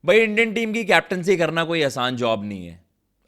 भाई Indian team की captaincy करना कोई आसान जॉब नहीं है।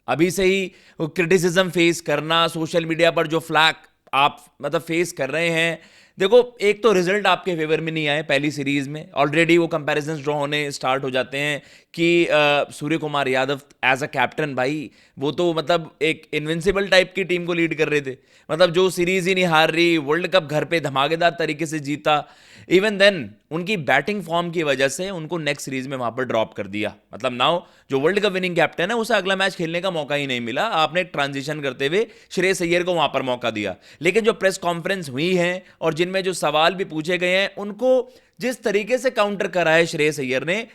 अभी से ही क्रिटिसिज्म फेस करना, सोशल मीडिया पर जो फ्लैग आप मतलब फेस कर रहे हैं, देखो एक तो रिजल्ट आपके फेवर में नहीं आए पहली सीरीज में, ऑलरेडी वो कंपैरिजंस ड्रॉ होने स्टार्ट हो जाते हैं कि Suryakumar Yadav as a captain, भाई वो तो मतलब एक इनविंसिबल टाइप की टीम को लीड कर रहे थे, मतलब जो सीरीज ही नहीं हार रही, वर्ल्ड कप घर पे धमाकेदार तरीके से जीता। इवन देन उनकी बैटिंग फॉर्म की वजह से उनको नेक्स्ट सीरीज में वहां पर ड्रॉप कर दिया, मतलब नाउ जो वर्ल्ड कप विनिंग कैप्टन है उसे अगला मैच खेलने का मौका ही नहीं मिला। आपने ट्रांजिशन करते हुए श्रेयस अय्यर को वहां पर मौका दिया, लेकिन जो प्रेस कॉन्फ्रेंस हुई है और जिनमें जो सवाल भी पूछे गए हैं, उनको जिस तरीके से काउंटर करा है श्रेयस अय्यर ने,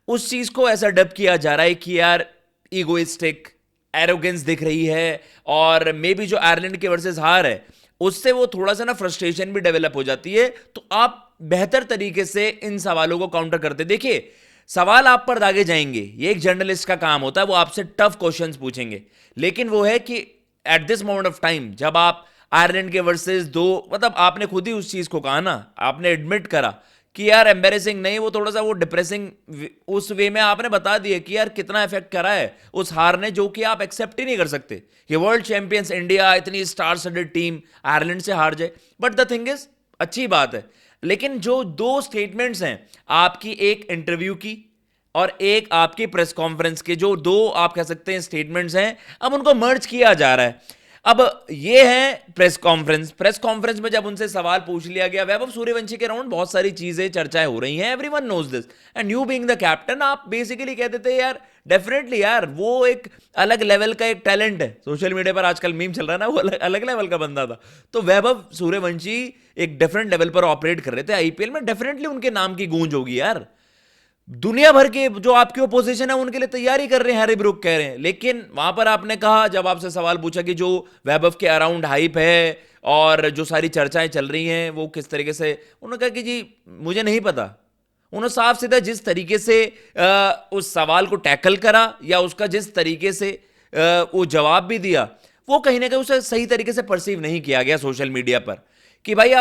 उस चीज को ऐसा डब किया जा रहा है कि यार ईगोइस्टिक एरोगेंस दिख रही है, और मे बी जो आयरलैंड के वर्सेस हार है उससे वो थोड़ा सा ना फ्रस्ट्रेशन भी डेवलप हो जाती है। तो आप बेहतर तरीके से इन सवालों को काउंटर करते, देखिए सवाल आप पर दागे जाएंगे, ये एक जर्नलिस्ट का काम होता है, वो आपसे टफ क्वेश्चंस पूछेंगे, लेकिन वो है कि at this moment of time जब आप आयरलैंड के वर्सेस दो, मतलब आपने खुद ही उस चीज को कहा ना, आपने एडमिट करा कि यार एम्बेरेसिंग नहीं, वो थोड़ा सा वो डिप्रेसिंग उस वे में आपने बता दिया कि यार कितना इफेक्ट करा है उस हार ने, जो कि आप एक्सेप्ट ही नहीं कर सकते कि वर्ल्ड चैंपियंस इंडिया इतनी स्टार स्टडेड टीम आयरलैंड से हार जाए। बट द थिंग इज अच्छी बात है, लेकिन जो दो स्टेटमेंट्स हैं आपकी, एक इंटरव्यू की और एक आपकी प्रेस कॉन्फ्रेंस के, जो दो आप कह सकते हैं स्टेटमेंट्स हैं, अब उनको मर्ज किया जा रहा है। अब ये है प्रेस कॉन्फ्रेंस में जब उनसे सवाल पूछ लिया गया वैभव सूर्यवंशी के राउंड बहुत सारी चीजें चर्चाएं हो रही हैं, everyone knows this, and you being the captain आप बेसिकली कहते थे यार डेफिनेटली यार वो एक अलग लेवल का एक टैलेंट है, सोशल मीडिया पर आजकल मीम चल रहा है ना, वो अलग लेवल का बंदा था। तो वैभव सूर्यवंशी एक डिफरेंट लेवल पर ऑपरेट कर रहे थे आईपीएल में, डेफिनेटली उनके नाम की गूंज होगी यार, दुनिया भर के जो आपकी ओपोजिशन है उनके लिए तैयारी कर रहे हैं, हैरी ब्रूक कह रहे हैं। लेकिन वहां पर आपने कहा, जब आपसे सवाल पूछा कि जो वैभव के अराउंड हाइप है और जो सारी चर्चाएं चल रही हैं वो किस तरीके से, उन्होंने कहा कि जी मुझे नहीं पता। उन्होंने साफ सीधा जिस तरीके से उस सवाल को टैकल करा या उसका जिस तरीके से वो जवाब भी दिया, वो कहीं ना कहीं उसे सही तरीके से परसीव नहीं किया गया सोशल मीडिया पर, कि भाई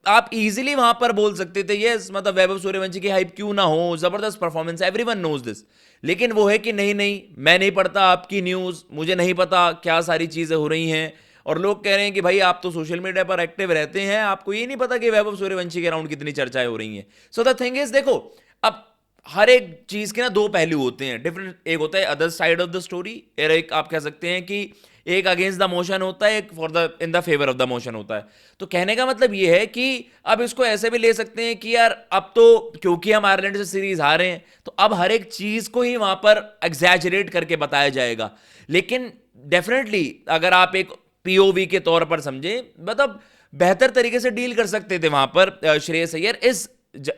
आप इजीली वहां पर बोल सकते थे यस, मतलब वैभव सूर्यवंशी की हाइप क्यों ना हो, जबरदस्त परफॉर्मेंस, एवरीवन नोज दिस, लेकिन वो है कि नहीं नहीं मैं नहीं पढ़ता आपकी न्यूज, मुझे नहीं पता क्या सारी चीजें हो रही हैं, और लोग कह रहे हैं कि भाई आप तो सोशल मीडिया पर एक्टिव रहते हैं, आपको ये नहीं पता कि वैभव सूर्यवंशी के अराउंड कितनी चर्चाएं हो रही हैं। सो द थिंग इज, देखो अब हर एक चीज के ना दो पहलू होते हैं डिफरेंट, एक होता है other side of the story, और एक आप कह सकते हैं कि एक अगेंस्ट द मोशन होता है, एक for the in the favour of the motion होता है। तो कहने का मतलब ये है कि अब इसको ऐसे भी ले सकते हैं कि यार अब तो क्योंकि हम आयरलैंड से सीरीज हारे हैं तो अब हर एक चीज को ही वहां पर एग्जैजरेट करके बताया जाएगा, लेकिन डेफिनेटली अगर आप एक पीओवी के तौर पर समझे, मतलब बेहतर तरीके से डील कर सकते थे वहां पर श्रेयस अय्यर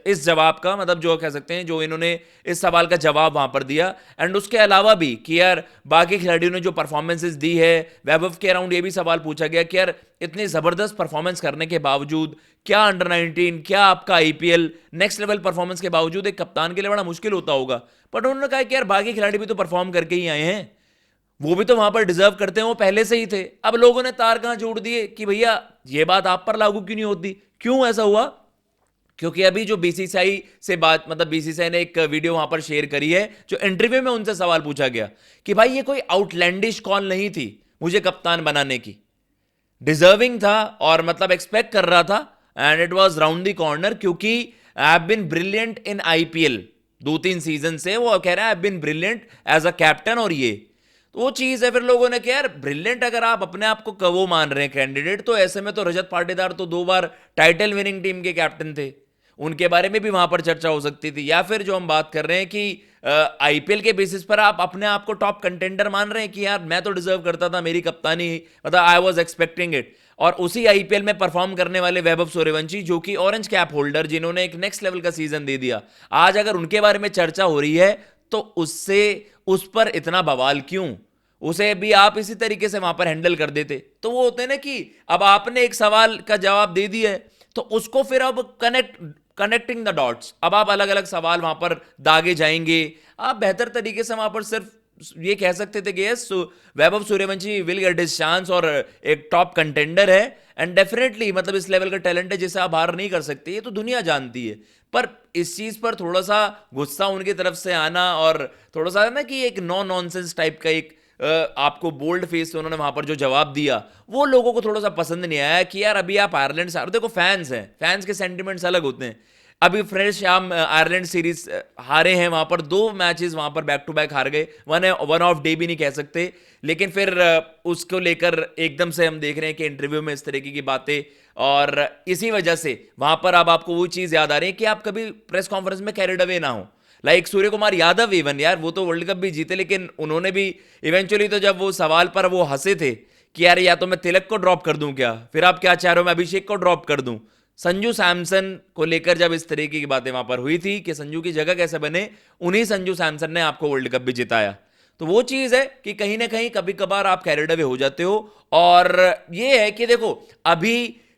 इस जवाब का, मतलब जो कह सकते हैं जो इन्होंने इस सवाल का जवाब वहां पर दिया, एंड उसके अलावा भी कि यार बाकी खिलाड़ियों ने जो परफॉर्मेंसेस दी है, वैभव के अराउंड ये भी सवाल पूछा गया कि यार इतनी जबरदस्त परफॉर्मेंस करने के बावजूद, क्या अंडर 19, क्या आपका आईपीएल नेक्स्ट लेवल परफॉर्मेंस के बावजूद एक कप्तान के लिए बड़ा मुश्किल होता होगा। बट उन्होंने कहा कि यार बाकी खिलाड़ी भी तो परफॉर्म करके ही आए हैं, वो भी तो वहां पर डिजर्व करते हैं, वो पहले से ही थे। अब लोगों ने तार कहां जोड़ दिए कि भैया ये बात आप पर लागू क्यों नहीं होती, क्यों ऐसा हुआ? क्योंकि अभी जो बीसीसीआई से बात, मतलब बीसीसीआई ने एक वीडियो वहां पर शेयर करी है, जो इंटरव्यू में उनसे सवाल पूछा गया कि भाई ये कोई आउटलैंडिश कॉल नहीं थी मुझे कप्तान बनाने की, डिजर्विंग था और मतलब एक्सपेक्ट कर रहा था, and it was round the corner, क्योंकि I have been brilliant in IPL, 2-3 season से वो कह रहा है I have been brilliant as a captain, और ये तो वो चीज है। फिर लोगों ने कहा यार ब्रिलियंट अगर आप अपने आप को कवो मान रहे हैं कैंडिडेट, तो ऐसे में तो रजत पाटीदार तो 2 बार टाइटल विनिंग टीम के कैप्टन थे, उनके बारे में भी वहां पर चर्चा हो सकती थी। या फिर जो हम बात कर रहे हैं कि आईपीएल के बेसिस पर आप अपने आप को टॉप कंटेंडर मान रहे हैं कि यार मैं तो डिजर्व करता था, मेरी कप्तानी, मतलब आई वाज एक्सपेक्टिंग इट, और उसी आईपीएल में परफॉर्म करने वाले वैभव सूर्यवंशी जो कि ऑरेंज कैप होल्डर, जिन्होंने एक नेक्स्ट लेवल का सीजन दे दिया, आज अगर उनके बारे में चर्चा हो रही है तो उससे उस पर इतना बवाल क्यों? उसे भी आप इसी तरीके से वहां पर हैंडल कर देते। तो वो होते हैं ना कि अब आपने एक सवाल का जवाब दे दिया है तो उसको फिर अब कनेक्टिंग द डॉट्स, अब आप अलग अलग सवाल वहां पर दागे जाएंगे, आप बेहतर तरीके से वहां पर सिर्फ ये कह सकते थे कि yes Vaibhav Suryavanshi will get his chance और एक टॉप कंटेंडर है, एंड डेफिनेटली मतलब इस लेवल का टैलेंट है जिसे आप हार नहीं कर सकते, ये तो दुनिया जानती है। पर इस चीज पर थोड़ा सा गुस्सा उनकी तरफ से आना और थोड़ा सा ना कि एक नॉनसेंस टाइप का एक आपको बोल्ड फेस से उन्होंने वहां पर जो जवाब दिया, वो लोगों को थोड़ा सा पसंद नहीं आया कि यार अभी आप आयरलैंड से देखो, फैंस हैं, फैंस के सेंटिमेंट्स अलग होते हैं। अभी फ्रेश हम आयरलैंड सीरीज हारे हैं, वहां पर 2 मैचेस वहां पर बैक टू बैक हार गए, वन ऑफ डे भी नहीं कह सकते, लेकिन फिर उसको लेकर एकदम से हम देख रहे हैं कि इंटरव्यू में इस तरीके की बातें, और इसी वजह से वहां पर अब आपको वो चीज याद आ रही है कि आप कभी प्रेस कॉन्फ्रेंस में कैरिड अवे ना हो। लाइक सूर्य कुमार यादव इवन, यार वो तो वर्ल्ड कप भी जीते, लेकिन उन्होंने भी इवेंचुअली तो जब वो सवाल पर वो हंसे थे कि यार या तो मैं तिलक को ड्रॉप कर दूं क्या, फिर आप क्या चाह रहे हो मैं अभिषेक को ड्रॉप कर दूं। संजू सैमसन को लेकर जब इस तरीके की बातें वहां पर हुई थी कि संजू की जगह कैसे बने, उन्हीं संजू सैमसन ने आपको वर्ल्ड कप भी जिताया। तो वो चीज है कि कहीं ना कहीं कभी कभार आप कैरिड अवे हो जाते हो। और ये है कि देखो अभी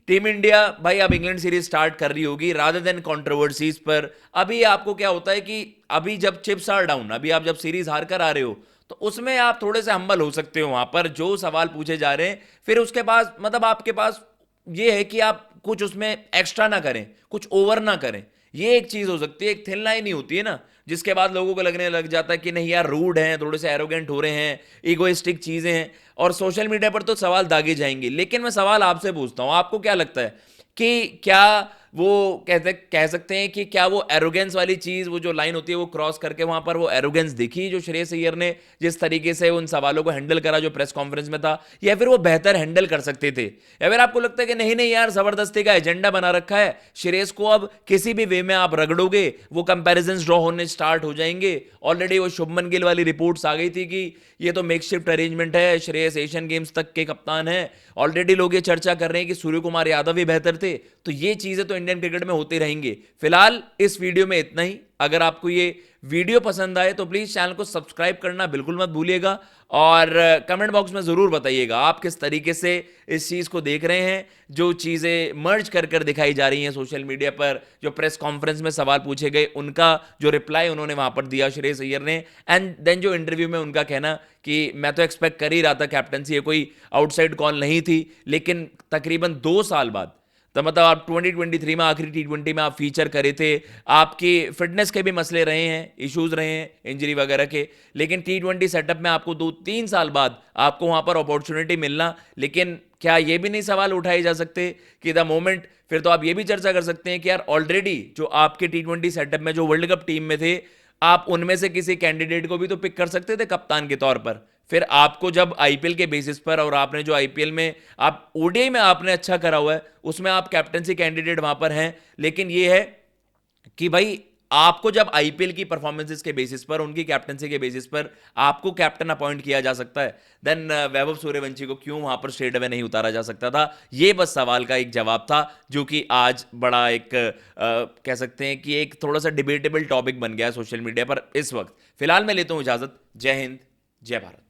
टीम इंडिया भाई अब इंग्लैंड सीरीज स्टार्ट कर रही होगी रादर देन कंट्रोवर्सीज पर। अभी आपको क्या होता है कि अभी जब चिप्स आर डाउन, अभी आप जब सीरीज हार कर आ रहे हो, तो उसमें आप थोड़े से हम्बल हो सकते हो वहां पर जो सवाल पूछे जा रहे हैं। फिर उसके बाद मतलब आपके पास ये है कि आप कुछ उसमें एक्स्ट्रा ना करें, कुछ ओवर ना करें, ये एक चीज हो सकती है। एक थिन लाइन ही होती है ना, जिसके बाद लोगों को लगने लग जाता है कि नहीं यार रूड हैं, थोड़े से एरोगेंट हो रहे हैं, इगोइस्टिक चीजें हैं, और सोशल मीडिया पर तो सवाल दागे जाएंगे। लेकिन मैं सवाल आपसे पूछता हूं, आपको क्या लगता है कि क्या वो कह सकते हैं कि क्या वो एरोगेंस वाली चीज, वो जो लाइन होती है वो क्रॉस करके वहां पर वो एरोगेंस दिखी जो श्रेयस अय्यर ने जिस तरीके से उन सवालों को हैंडल करा जो प्रेस कॉन्फ्रेंस में था, या फिर वो बेहतर हैंडल कर सकते थे? या फिर आपको लगता है कि नहीं नहीं यार जबरदस्ती का एजेंडा बना रखा है, श्रेयस को अब किसी भी वे में आप रगड़ोगे वो कंपेरिजन ड्रॉ होने स्टार्ट हो जाएंगे? ऑलरेडी वो शुभमन गिल वाली रिपोर्ट्स आ गई थी कि ये तो मेकशिफ्ट अरेंजमेंट है, श्रेयस एशियन गेम्स तक के कप्तान है, ऑलरेडी लोग ये चर्चा कर रहे हैं कि सूर्य कुमार यादव ही बेहतर थे। तो ये चीजें तो इंडियन क्रिकेट में होती रहेंगी। फिलहाल इस वीडियो में इतना ही। अगर आपको ये वीडियो पसंद आए तो प्लीज चैनल को सब्सक्राइब करना बिल्कुल मत भूलिएगा, और कमेंट बॉक्स में जरूर बताइएगा आप किस तरीके से इस चीज को देख रहे हैं, जो चीजें मर्ज कर कर दिखाई जा रही हैं सोशल मीडिया पर, जो प्रेस कॉन्फ्रेंस में सवाल पूछे गए उनका जो रिप्लाई उन्होंने वहां पर दिया श्रेयस अय्यर ने, एंड देन जो इंटरव्यू में उनका कहना कि मैं तो एक्सपेक्ट कर ही रहा था कैप्टनसी, ये कोई आउटसाइड कॉल नहीं थी, लेकिन तकरीबन 2 साल बाद, तो मतलब आप 2023 में आखिरी T20 में आप फीचर करे थे, आपकी फिटनेस के भी मसले रहे हैं, इश्यूज रहे हैं इंजरी वगैरह के, लेकिन T20 सेटअप में आपको 2-3 साल बाद आपको वहां पर अपॉर्चुनिटी मिलना। लेकिन क्या ये भी नहीं सवाल उठाए जा सकते कि द मोमेंट, फिर तो आप ये भी चर्चा कर सकते हैं कि यार ऑलरेडी जो आपके T20 सेटअप में जो वर्ल्ड कप टीम में थे, आप उनमें से किसी कैंडिडेट को भी तो पिक कर सकते थे कप्तान के तौर पर। फिर आपको जब आईपीएल के बेसिस पर, और आपने जो आईपीएल में आप ओडीआई में आपने अच्छा करा हुआ है, उसमें आप कैप्टनसी कैंडिडेट वहां पर हैं, लेकिन ये है कि भाई आपको जब आईपीएल की परफॉर्मेंसेस के बेसिस पर, उनकी कैप्टनसी के बेसिस पर आपको कैप्टन अपॉइंट किया जा सकता है, देन वैभव सूर्यवंशी को क्यों वहां पर स्ट्रेट अवे नहीं उतारा जा सकता था? ये बस सवाल का एक जवाब था, जो कि आज बड़ा एक कह सकते हैं कि एक थोड़ा सा डिबेटेबल टॉपिक बन गया है सोशल मीडिया पर इस वक्त। फिलहाल मैं लेता हूं इजाजत। जय हिंद, जय भारत।